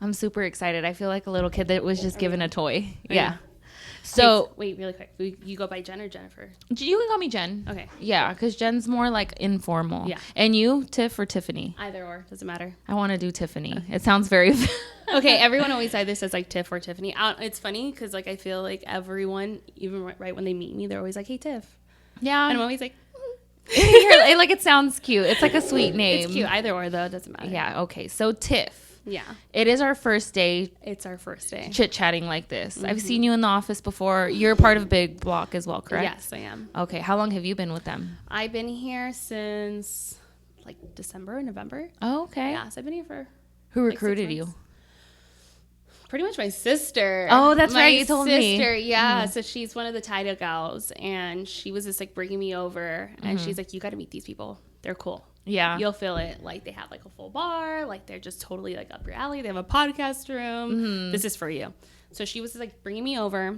I'm super excited. I feel like a little kid that was just given a toy. Oh, Yeah. So wait, really quick. You go by Jen or Jennifer? you can call me Jen. Okay. Yeah, because Jen's more like informal. Yeah. And you, Tiff or Tiffany? Either or, doesn't matter. I want to do Tiffany. It sounds very... Okay, everyone always either says like Tiff or Tiffany. It's funny because like I feel like everyone, even right when they meet me, they're always like, "Hey, Tiff." Yeah. And I'm always like, like it sounds cute. It's like a sweet name. it's cute. Either or though, it doesn't matter. Yeah. Okay. So Tiff. Yeah. It is our first day It's our first day. chit-chatting like this. I've seen you in the office before. You're part of Big Block as well, correct? Yes, I am. Okay. How long have you been with them? I've been here since like December, November. Oh, okay. Yeah, so I've been here for Who like 6 recruited you? months. Pretty much my sister. Oh, that's my right. You told me. sister, yeah. So she's one of the title gals, and she was just like bringing me over, and she's like, "You got to meet these people. They're cool. Yeah. You'll feel it. Like they have like a full bar. Like they're just totally like up your alley. They have a podcast room. This is for you." So she was just, like bringing me over,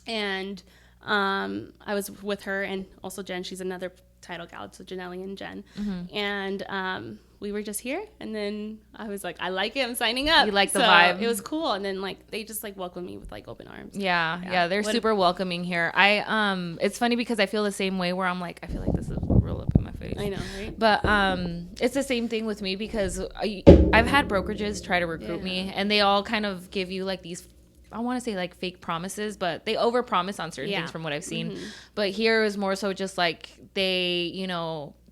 and I was with her and also Jen. She's another title gal, so Janelle and Jen, and we were just here, and then I was like, I like it. I'm signing up. You like the So vibe. It was cool, and then like they just like welcomed me with like open arms. Yeah. They're super welcoming here. It's funny because I feel the same way where I'm like, I feel like this is real up in my face. I know, right? But it's the same thing with me because I've had brokerages try to recruit me, and they all kind of give you like these, I want to say like fake promises, but they overpromise on certain things from what I've seen. But here is more so just like they,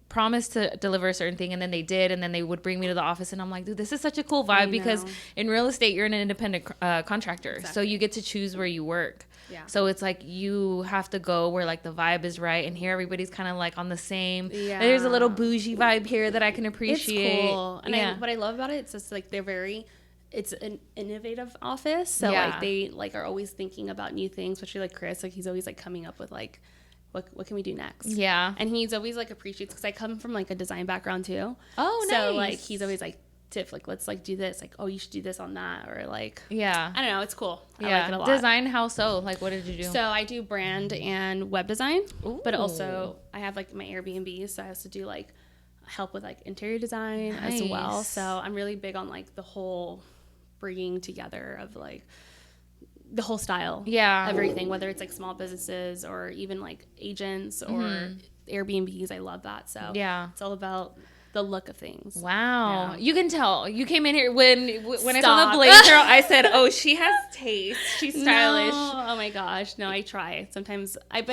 promised to deliver a certain thing, and then they did, and then they would bring me to the office, and I'm like, dude, this is such a cool vibe because in real estate you're an independent contractor, so you get to choose where you work. Yeah. So it's like you have to go where like the vibe is right, and here everybody's kind of like on the same. Yeah. There's a little bougie vibe here that I can appreciate. It's cool, and what I love about it, it's just like it's an innovative office, so like they like are always thinking about new things, especially like Chris, like he's always like coming up with like what can we do next? Yeah. And he's always like appreciates, because I come from like a design background too. Oh, nice. So like he's always like, Tiff, like let's like do this, like, oh, you should do this on that, or like I don't know, it's cool. I like it a lot. Design, how so? Like what did you do? So I do brand and web design. But also I have like my Airbnb, so I also do like help with like interior design as well. So I'm really big on like the whole bringing together of like the whole style, everything, whether it's like small businesses or even like agents or Airbnbs. I love that. So it's all about the look of things. Wow. You can tell. You came in here when I saw the blazer, I said, oh, she has taste. She's stylish. No. Oh my gosh. No, I try. Sometimes I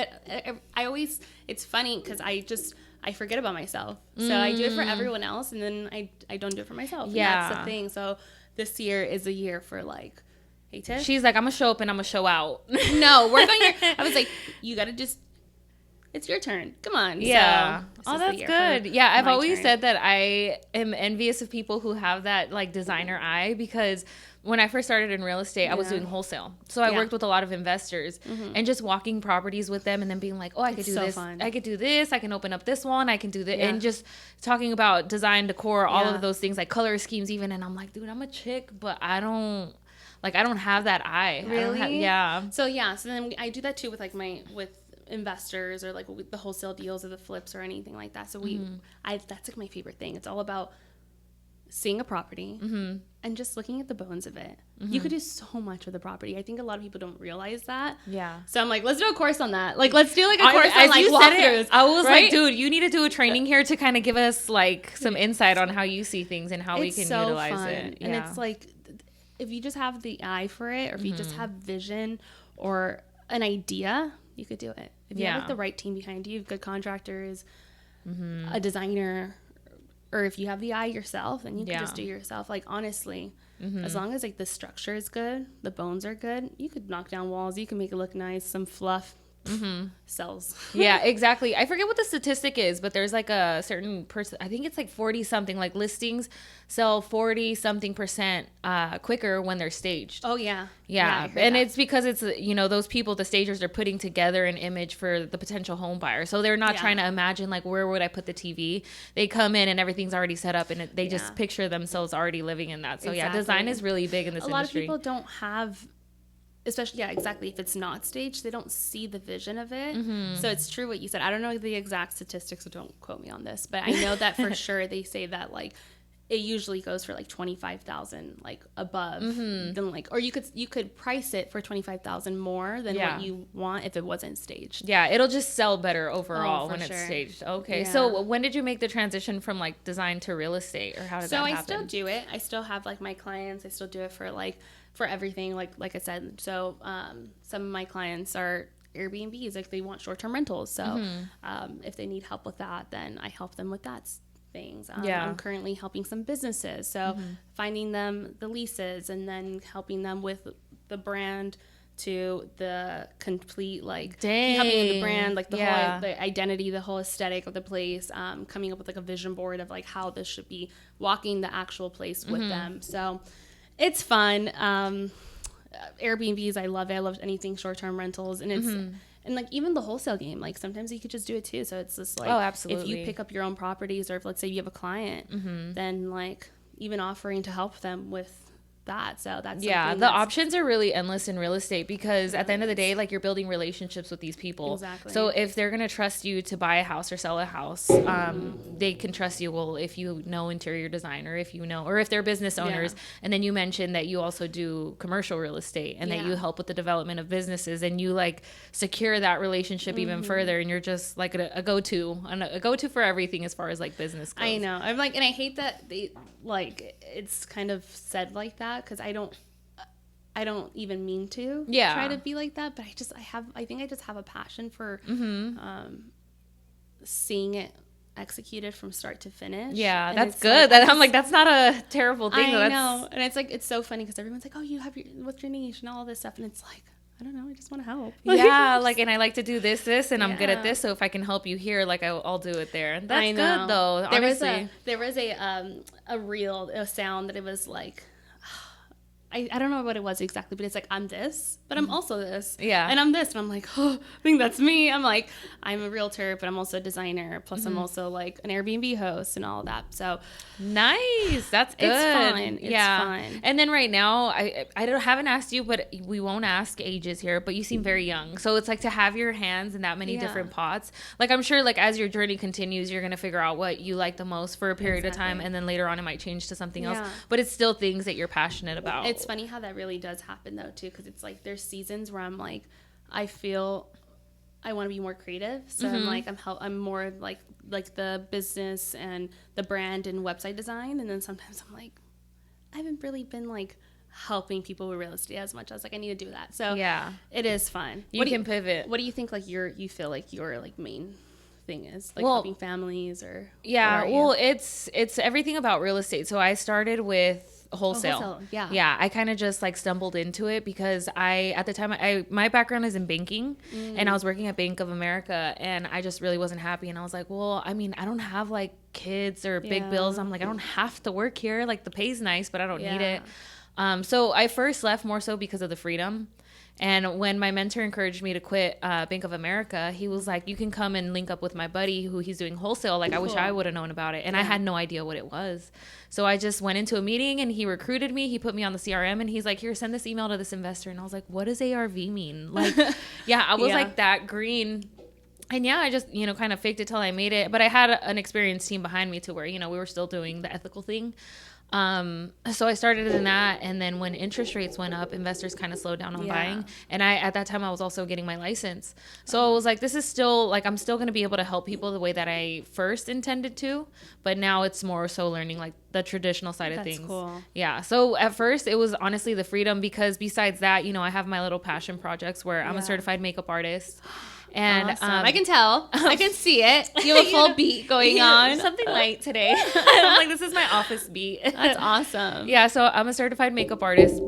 always, it's funny because I forget about myself. So I do it for everyone else, and then I don't do it for myself. Yeah. And that's the thing. So this year is a year for like, hey, Tiff. She's like, I'm going to show up and I'm going to show out. No, work on your, I was like, you got to just, it's your turn. Come on. Yeah. So, that's good. Yeah. I've always said that I am envious of people who have that like designer eye, because when I first started in real estate, I was doing wholesale. So I worked with a lot of investors and just walking properties with them and then being like, oh, I could do this. Fun. I could do this. I can open up this one. I can do this. And just talking about design, decor, all of those things, like color schemes even. And I'm like, dude, I'm a chick, but I don't have that eye. Really? So So then I do that too with like with investors or like with the wholesale deals or the flips or anything like that. So that's like my favorite thing. It's all about seeing a property and just looking at the bones of it. You could do so much with a property. I think a lot of people don't realize that. Yeah. So I'm like, let's do a course on that. Like, let's do like a course on like walkthroughs. I was like, dude, you need to do a training here to kind of give us like some insight on how you see things and how we can utilize it. And it's like, if you just have the eye for it, or if you just have vision or an idea, you could do it. If you have like the right team behind you, good contractors, a designer, or if you have the eye yourself, then you can just do it yourself. Like honestly, as long as like the structure is good, the bones are good, you could knock down walls, you can make it look nice, some fluff. Sells. Yeah, exactly. I forget what the statistic is, but there's like a certain person, I think it's like 40 something, like listings sell 40 something percent quicker when they're staged. Oh yeah. And it's because it's, those people, the stagers, are putting together an image for the potential home buyer. So they're not trying to imagine like, where would I put the TV? They come in and everything's already set up, and they just picture themselves already living in that. So design is really big in this industry. A lot of people don't have, especially exactly, if it's not staged, they don't see the vision of it. So it's true what you said. I don't know the exact statistics, so don't quote me on this, but I know that for sure they say that like it usually goes for like 25,000 like above than like, or you could price it for 25,000 more than what you want if it wasn't staged. Yeah, it'll just sell better overall when it's staged. Okay. Yeah. So when did you make the transition from like design to real estate, or how did that happen? So I still do it. I still have like my clients. I still do it for everything. Like I said. So some of my clients are Airbnbs, like they want short-term rentals. So if they need help with that, then I help them with that things. I'm currently helping some businesses, so finding them the leases and then helping them with the brand to the complete like helping with the brand, like the whole the identity, the whole aesthetic of the place, coming up with like a vision board of like how this should be, walking the actual place with them. So it's fun. Airbnbs, I love it. I love anything short-term rentals, and it's and like even the wholesale game, like sometimes you could just do it too. So it's just like, absolutely. If you pick up your own properties, or if let's say you have a client, then like even offering to help them with that. So that's the options are really endless in real estate, because at the end of the day, like, you're building relationships with these people. Exactly. So if they're going to trust you to buy a house or sell a house, they can trust you. Well, if you know interior design, or if you know, or if they're business owners. And then you mentioned that you also do commercial real estate, and that you help with the development of businesses, and you like secure that relationship even further. And you're just like a go-to for everything as far as like business goes. I know. I'm like, and I hate that they like, it's kind of said like that, because I don't even mean to try to be like that, but I think I just have a passion for seeing it executed from start to finish. Yeah, and that's good. Like, I'm like, that's not a terrible thing. I know. And it's like, it's so funny because everyone's like, oh, you have what's your niche and all this stuff, and it's like, I don't know, I just want to help. Yeah, like, and I like to do this, and I'm good at this, so if I can help you here, like, I'll do it there. That's good, though, honestly. There was a reel, a sound that it was like, I don't know what it was exactly, but it's like, I'm this, but I'm also this. Yeah. And I'm this, and I'm like, oh, I think that's me. I'm like, I'm a realtor, but I'm also a designer. Plus, I'm also like an Airbnb host and all that. So nice. That's good. It's fun. It's fun. And then right now, I haven't asked you, but we won't ask ages here, but you seem very young. So it's like to have your hands in that many different pots. Like, I'm sure, like, as your journey continues, you're going to figure out what you like the most for a period of time. And then later on, it might change to something else. But it's still things that you're passionate about. It's funny how that really does happen though too, because it's like there's seasons where I'm like, I feel I want to be more creative, so I'm like, I'm more like the business and the brand and website design, and then sometimes I'm like, I haven't really been like helping people with real estate as much. I was like, I need to do that. So it is fun. You can pivot. What do you think like you feel like your like main thing is, like, helping families, or it's everything about real estate. So I started with wholesale. I kind of just like stumbled into it because at the time my background is in banking, and I was working at Bank of America, and I just really wasn't happy. And I was like, well, I mean, I don't have like kids or big bills. I'm like, I don't have to work here. Like, the pay's nice, but I don't need it. So I first left more so because of the freedom. And when my mentor encouraged me to quit Bank of America, he was like, you can come and link up with my buddy who he's doing wholesale. Like, I wish I would have known about it. And I had no idea what it was. So I just went into a meeting, and he recruited me. He put me on the CRM, and he's like, here, send this email to this investor. And I was like, what does ARV mean? Like, I was like that green. And I just, kind of faked it till I made it. But I had an experienced team behind me to where, we were still doing the ethical thing. So I started in that, and then when interest rates went up, investors kind of slowed down on buying. And at that time I was also getting my license. So I was like, this is still like, I'm still going to be able to help people the way that I first intended to, but now it's more so learning like the traditional side of things. That's cool. Yeah. So at first it was honestly the freedom, because besides that, I have my little passion projects where I'm a certified makeup artist. And awesome. I can tell. I can see it. You have a full beat going on. Something light today. I'm like, this is my office beat. That's awesome. Yeah, so I'm a certified makeup artist.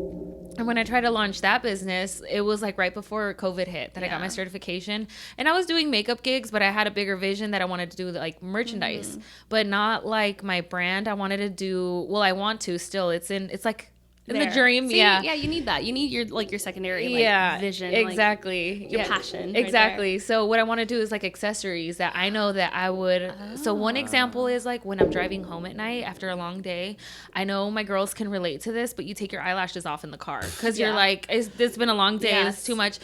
And when I tried to launch that business, it was like right before COVID hit that I got my certification. And I was doing makeup gigs, but I had a bigger vision that I wanted to do like merchandise, but not like my brand. I wanted to do, I want to still. It's like in the dream. See, yeah, you need that. You need your secondary vision. Exactly. Like, your passion. Exactly. Right, so what I want to do is like accessories that I know that I would. So one example is like when I'm driving home at night after a long day. I know my girls can relate to this, but you take your eyelashes off in the car because you're like, it's been a long day. Yes. It's too much.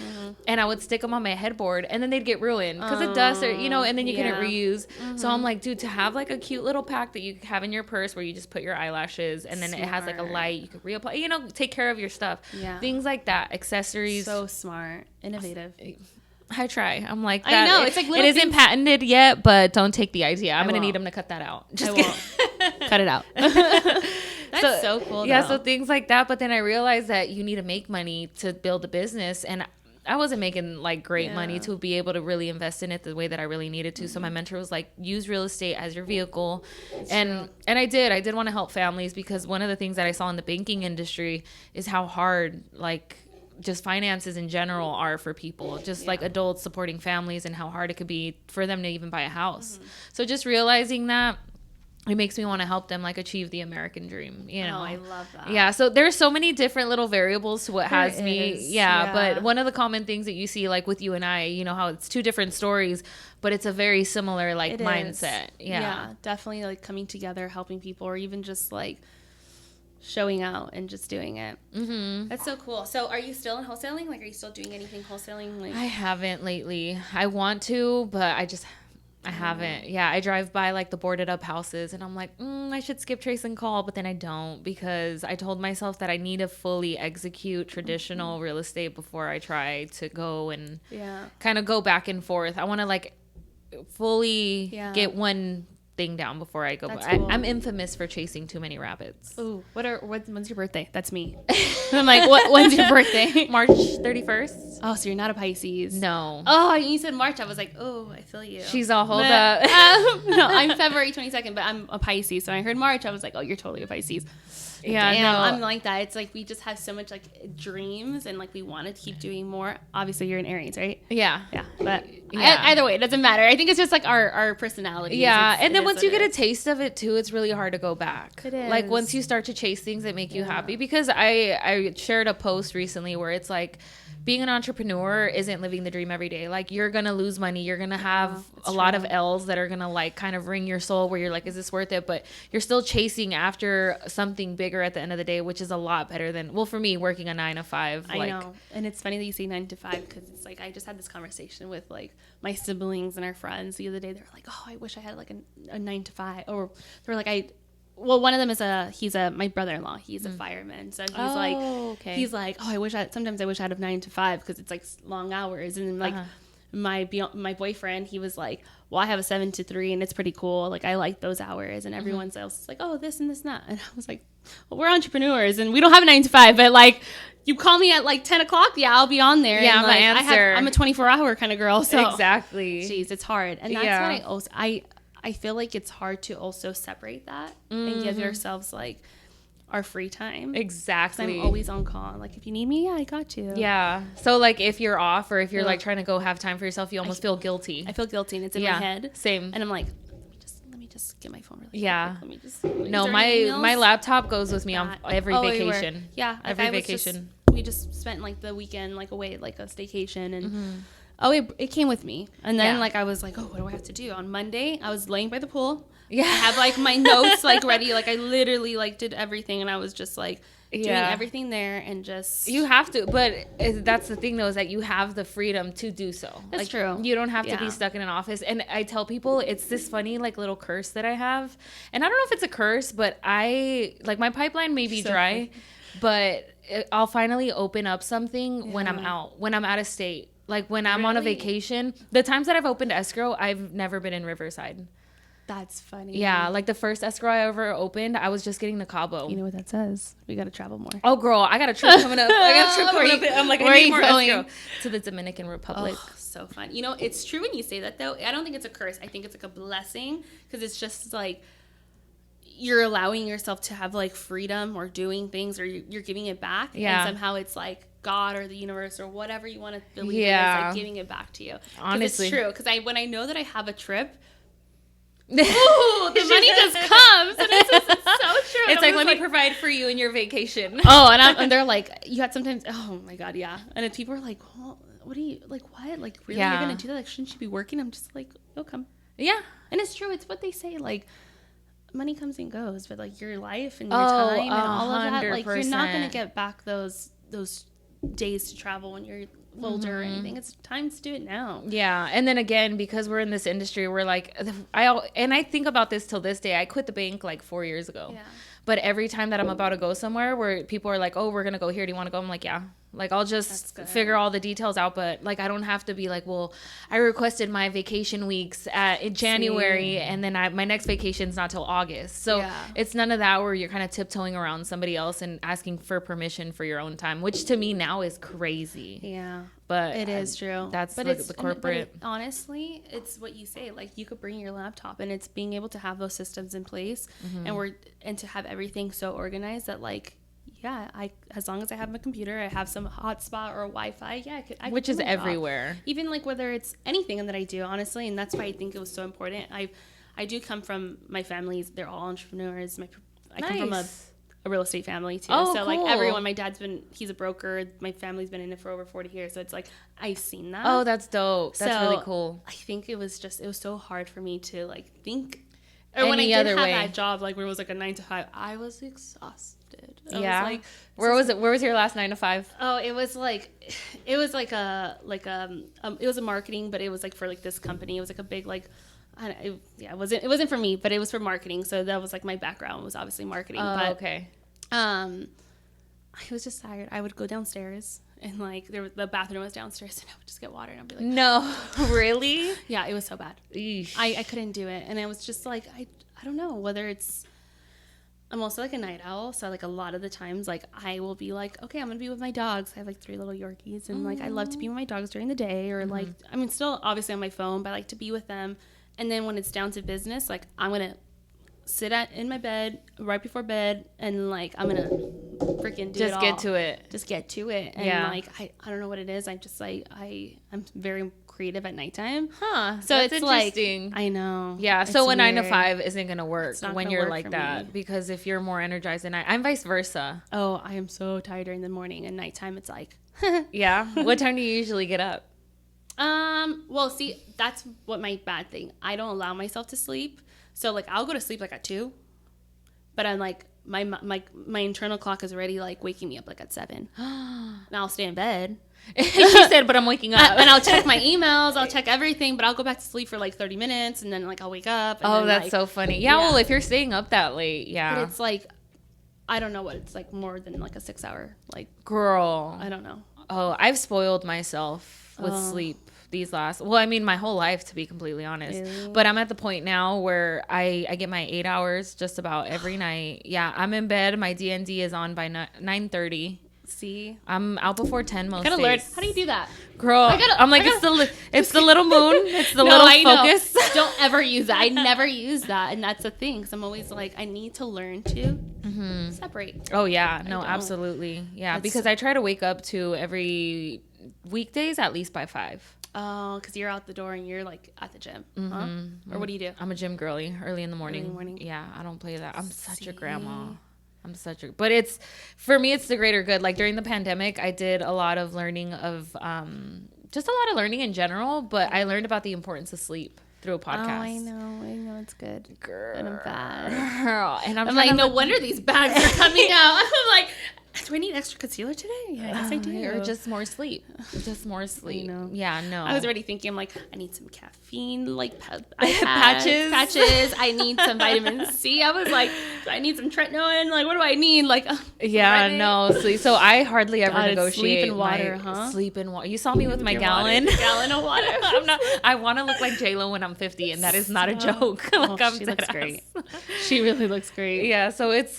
And I would stick them on my headboard and then they'd get ruined because of dust or, and then you couldn't reuse. So I'm like, dude, to have like a cute little pack that you have in your purse where you just put your eyelashes and then it has like a light, you can reapply, take care of your stuff. Yeah. Things like that, accessories. So smart, innovative. I try. I'm like, that. I know. It's like it isn't patented yet, but don't take the idea. I'm going to need them to cut that out. Just cut it out. That's so cool. Yeah. So things like that. But then I realized that you need to make money to build a business. And I wasn't making like great money to be able to really invest in it the way that I really needed to. So my mentor was like, use real estate as your vehicle. And I did want to help families because one of the things that I saw in the banking industry is how hard like just finances in general are for people, just like adults supporting families and how hard it could be for them to even buy a house. So just realizing that, it makes me want to help them like achieve the American dream, Oh, I love that. Yeah. So there's so many different little variables to what has me. Yeah. But one of the common things that you see like with you and I, how it's two different stories, but it's a very similar like mindset. Yeah. Definitely like coming together, helping people, or even just like showing out and just doing it. That's so cool. So are you still in wholesaling? Like, are you still doing anything wholesaling? Like, I haven't lately. I want to, but I haven't. Yeah, I drive by like the boarded up houses and I'm like, I should skip trace and call, but then I don't because I told myself that I need to fully execute traditional real estate before I try to go and kind of go back and forth. I want to like fully get one thing down before I go. Cool. I'm infamous for chasing too many rabbits. Ooh, when's your birthday? That's me. I'm like, when's your birthday? March 31st. Oh, so you're not a Pisces? No. Oh, you said March. I was like, oh, I feel you. She's all hold up. No, I'm February 22nd, but I'm a Pisces. So when I heard March, I was like, oh, you're totally a Pisces. Yeah, no, I'm like that. It's like we just have so much like dreams and like we want to keep doing more. Obviously, you're an Aries, right? Yeah. But either way, it doesn't matter. I think it's just like our personality. Yeah, and then once you get a taste of it too, it's really hard to go back. It is. Like once you start to chase things that make you happy, because I shared a post recently where it's like, being an entrepreneur isn't living the dream every day. Like you're going to lose money. You're going to have a lot of L's that are going to like kind of wring your soul where you're like, is this worth it? But you're still chasing after something bigger at the end of the day, which is a lot better than, well, for me, working a 9 to 5. I know. And it's funny that you say 9 to 5 because it's like, I just had this conversation with like my siblings and our friends the other day. They were like, oh, I wish I had like a 9 to 5. Or they were like, one of them is he's my brother-in-law. He's a fireman. So he's like, oh, sometimes I wish I had a 9 to 5 because it's like long hours. And then like my boyfriend, he was like, well, I have a 7 to 3 and it's pretty cool. Like I like those hours. And everyone else is like, oh, this and this and that. And I was like, well, we're entrepreneurs and we don't have a 9 to 5, but like you call me at like 10 o'clock. Yeah, I'll be on there. Yeah, and, my answer. I'm a 24-hour kind of girl. So exactly. Jeez, it's hard. And that's what I feel like it's hard to also separate that and give yourselves like our free time. Exactly. I'm always on call. Like if you need me, I got you. Yeah. So like if you're off or if you're like trying to go have time for yourself, you almost feel guilty. I feel guilty and it's in my head. Same. And I'm like, let me just get my phone really quick. Let me just. No, my laptop goes with me on every vacation. Every vacation. We just spent like the weekend like away at like a staycation and. It came with me. And then like I was like, oh, what do I have to do? On Monday, I was laying by the pool. Yeah. I have like my notes like ready. Like I literally like did everything and I was just like doing everything there and just. You have to, but that's the thing though, is that you have the freedom to do so. That's like, true. You don't have to be stuck in an office. And I tell people it's this funny like little curse that I have. And I don't know if it's a curse, but my pipeline may be dry, but I'll finally open up something when I'm out, when I'm out of state. Like when I'm on a vacation, the times that I've opened escrow, I've never been in Riverside. That's funny. Yeah, like the first escrow I ever opened, I was just getting to Cabo. You know what that says? We got to travel more. Oh, girl, I got a trip coming up. I'm like, I need more escrow. To the Dominican Republic. Oh, so fun. You know, it's true when you say that, though. I don't think it's a curse. I think it's like a blessing because it's just like you're allowing yourself to have like freedom or doing things or you're giving it back. Yeah. And somehow it's like God or the universe or whatever you want to believe in is like giving it back to you. Honestly. It's true. Because when I know that I have a trip, Ooh, the money just comes. And it's so true. It's like, let me provide for you in your vacation. Oh, and they're like, you had sometimes, oh my God, yeah. And if people are like, well, what are you, like, what? Like, really, you're going to do that? Like, shouldn't you be working? I'm just like, you'll come. Yeah. And it's true. It's what they say. Like, money comes and goes, but like your life and your time and all of that, like you're not going to get back those days to travel when you're older or anything. It's time to do it now. Yeah. And then again, because we're in this industry, we're like, I think about this till this day. I quit the bank like 4 years ago. Yeah. But every time that I'm about to go somewhere where people are like, oh, we're going to go here. Do you want to go? I'm like, yeah. Like, I'll just figure all the details out. But, like, I don't have to be like, well, I requested my vacation weeks in January. And then my next vacation's not till August. So it's none of that where you're kind of tiptoeing around somebody else and asking for permission for your own time, which to me now is crazy. Yeah. But it is true. That's the corporate. Honestly, it's what you say. Like, you could bring your laptop, and it's being able to have those systems in place and to have everything so organized that, like, yeah, as long as I have my computer, I have some hotspot or Wi-Fi. Yeah, which is everywhere. Even like whether it's anything that I do, honestly, and that's why I think it was so important. I do come from my families; they're all entrepreneurs. I come from a real estate family too. Oh, so cool. like everyone, my dad's he's a broker. My family's been in it for over 40 years. So it's like I've seen that. Oh, that's dope. That's really cool. I think it was so hard for me to like think. Or when I did have that job, like where it was like a 9 to 5, I was exhausted. Yeah. Was like, where was it? Where was your last 9 to 5? Oh, it was a marketing, but it was like for like this company. It was like a big like, it wasn't for me, but it was for marketing. So that was like my background was obviously marketing. Oh, but, okay. I was just tired. I would go downstairs and like the bathroom was downstairs and I would just get water and I'd be like, no, really? Yeah, it was so bad. I couldn't do it. And I was just like, I don't know whether it's, I'm also like a night owl, so like a lot of the times like I will be like, okay, I'm gonna be with my dogs. I have like 3 little Yorkies, and like I love to be with my dogs during the day, or like I mean still obviously on my phone, but I like to be with them. And then when it's down to business, like I'm gonna sit in my bed right before bed, and like I'm gonna freaking do it all. Just get to it. And like I don't know what it is. I'm just like I'm very creative at nighttime. So it's interesting. Like, I know. Yeah. So a 9 to 5 isn't gonna work when you're like that, because if you're more energized at night, I'm vice versa. Oh, I am so tired during the morning, and nighttime it's like. Yeah. What time do you usually get up? Well, see, that's what my bad thing. I don't allow myself to sleep. So like I'll go to sleep like at 2, but I'm like my internal clock is already like waking me up like at 7. And I'll stay in bed. She said, but I'm waking up. And I'll check my emails, I'll check everything, but I'll go back to sleep for like 30 minutes, and then like I'll wake up. And then, that's like, so funny. Yeah, well, if you're staying up that late, yeah. But it's like, I don't know what it's like more than like a 6 hour, like. Girl. I don't know. Oh, I've spoiled myself with sleep my whole life, to be completely honest. Really? But I'm at the point now where I get my 8 hours just about every night. Yeah, I'm in bed. My DND is on by 9:30. See, I'm out before 10 most days. Learn. How do you do that, girl? It's the little moon. It's the little focus. Don't ever use that. I never use that, and that's the thing. Because I'm always like, I need to learn to separate. Oh yeah, no, absolutely, yeah. Because I try to wake up to every weekdays at least by 5. Oh, because you're out the door and you're like at the gym, huh? Or what do you do? I'm a gym girly. Early in the morning. Yeah, I don't play that. I'm such a grandma. But it's, for me, it's the greater good. Like during the pandemic, I did a lot of learning of, just a lot of learning in general, but I learned about the importance of sleep through a podcast. Oh, I know it's good. Girl. And I'm bad. And I'm like, no wonder these bags are coming out. I'm like, do I need extra concealer today? Yeah, I guess I do. Or just more sleep. Yeah, no. I was already thinking, I'm like, I need some caffeine, like patches. I need some vitamin C. I was like, I need some tretinoin. Like, what do I need? Like, sleep. So I hardly ever negotiate. Sleep and water, huh? Sleep and water. You saw me with my gallon. Gallon of water. I want to look like J-Lo when I'm 50, and that is not a joke. She looks great. She really looks great. Yeah, so it's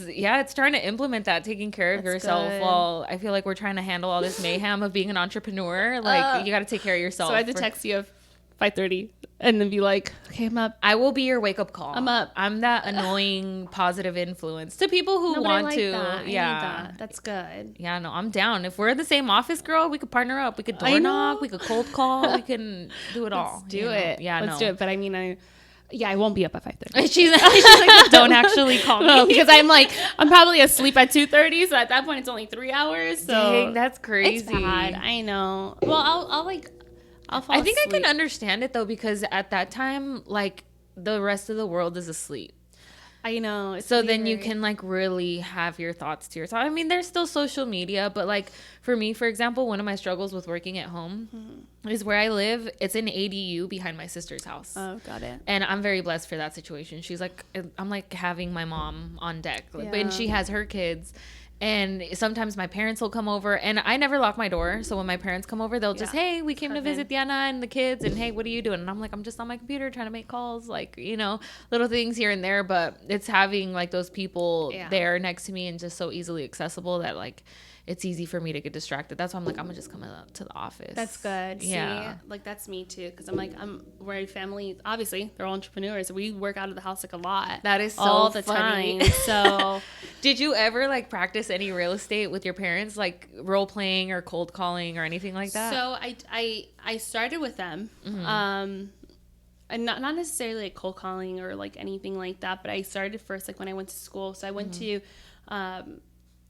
trying to implement that, taking care of yourself. Well, I feel like we're trying to handle all this mayhem of being an entrepreneur. Like, you got to take care of yourself. So I had to text you at 5:30 and then be like, okay, I'm up. I will be your wake up call. I'm up. I'm that annoying positive influence to people who want to. That. Yeah, that's good. Yeah, no, I'm down. If we're in the same office, girl, we could partner up. We could door knock. We could cold call. We can do it all. Let's do it. Yeah, let's do it. But I mean, Yeah, I won't be up at 5:30. She's like, don't actually call me. No, because I'm probably asleep at 2:30. So at that point, it's only 3 hours. So dang, that's crazy. It's bad. I know. Well, I'll fall I think asleep. I can understand it though, because at that time, like, the rest of the world is asleep. I know. So then you can like really have your thoughts to yourself. I mean, there's still social media, but like for me, for example, one of my struggles with working at home is where I live. It's an ADU behind my sister's house. Oh, got it. And I'm very blessed for that situation. She's like, I'm like having my mom on deck, and she has her kids. And sometimes my parents will come over, and I never lock my door. So when my parents come over, they'll just, hey, we came to visit Diana and the kids, and hey, what are you doing? And I'm like, I'm just on my computer trying to make calls, like, you know, little things here and there. But it's having like those people there next to me and just so easily accessible that like it's easy for me to get distracted. That's why I'm like, I'm gonna just come up to the office. That's good. Yeah. See, like that's me too. Cause we're a family, obviously they're all entrepreneurs. So we work out of the house like a lot. That is so all the funny. time. So did you ever like practice any real estate with your parents, like role playing or cold calling or anything like that? So I started with them. And not necessarily like cold calling or like anything like that, but I started first like when I went to school. So I went to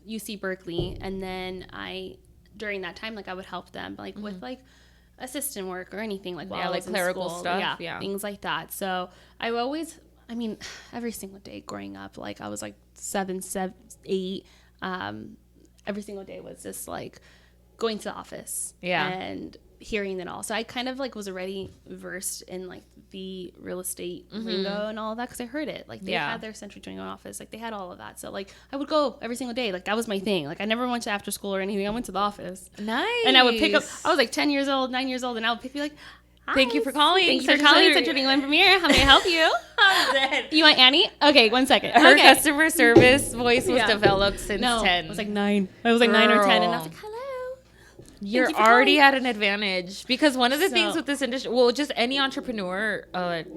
UC Berkeley, and then during that time, like I would help them like with like assistant work or anything like while I was clerical in school. stuff, things like that. So I mean, every single day growing up, like I was like 7, 8. Every single day was just like going to the office and hearing it all. So I kind of like was already versed in like the real estate lingo and all of that, because I heard it. Like they had their Century 21 office, like they had all of that. So like I would go every single day. Like that was my thing. Like I never went to after school or anything. I went to the office. Nice. And I would pick up. I was like 10 years old, 9 years old, and I would pick me like, hi. Thank you for calling. Thank you for calling Century 21 Premier. How may I help you? I'm dead. You want Annie? Okay, 1 second. Her customer service voice was developed since 10. It was like 9. I was like 9 or 10, and I was like, hello. You're already at an advantage, because one of the things with this industry, well, just any entrepreneur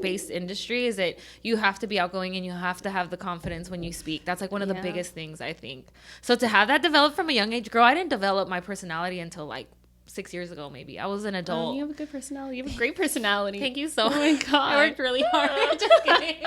based industry, is that you have to be outgoing and you have to have the confidence when you speak. That's like one of the biggest things, I think. So to have that developed from a young age, girl, I didn't develop my personality until like 6 years ago, maybe. I was an adult. You have a good personality. You have a great personality. Thank you so much. Oh my God. I worked really hard. Just kidding.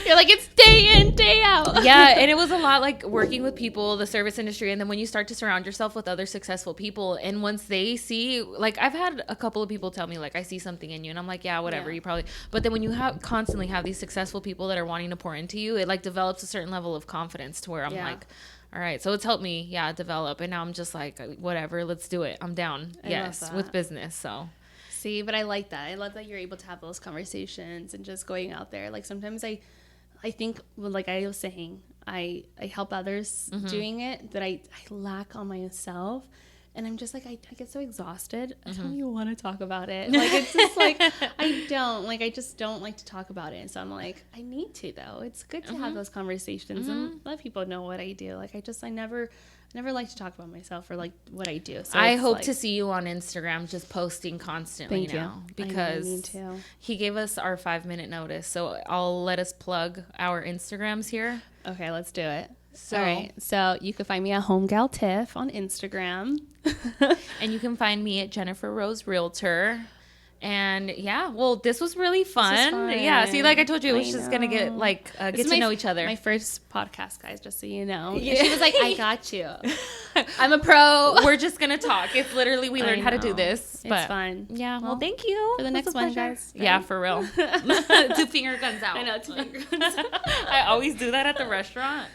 You're like, it's day in, day out. Yeah, and it was a lot like working with people, the service industry, and then when you start to surround yourself with other successful people, and once they see, like I've had a couple of people tell me like, I see something in you, and I'm like, yeah, whatever, you probably, but then when you constantly have these successful people that are wanting to pour into you, it like develops a certain level of confidence to where I'm like, all right, so it's helped me, develop, and now I'm just like, whatever, let's do it. I'm down. Yes, with business. So see, but I like that. I love that you're able to have those conversations and just going out there. Like sometimes I think, well, like I was saying, I help others doing it that I lack on myself. And I'm just like, I get so exhausted. I don't even want to talk about it. Like, it's just like, I just don't like to talk about it. And so I'm like, I need to, though. It's good to have those conversations and let people know what I do. Like, I never like to talk about myself or like what I do. So I hope to see you on Instagram just posting constantly now, because I need to. He gave us our 5-minute notice. So I'll let us plug our Instagrams here. Okay, let's do it. So, all right. So you can find me at HomeGalTiff on Instagram. And you can find me at Jennifer Rose Realtor. And this was really fun. Yeah, see, like I told you, it was just gonna get like get to know each other. My first podcast, guys, just so you know. Yeah. She was like, "I got you. I'm a pro. We're just gonna talk." It's literally we learned how to do this. It's fun. Yeah. Well, thank you for the next one, guys. Right? Yeah, for real. 2 finger guns out. I know, 2 finger guns out. I always do that at the restaurant.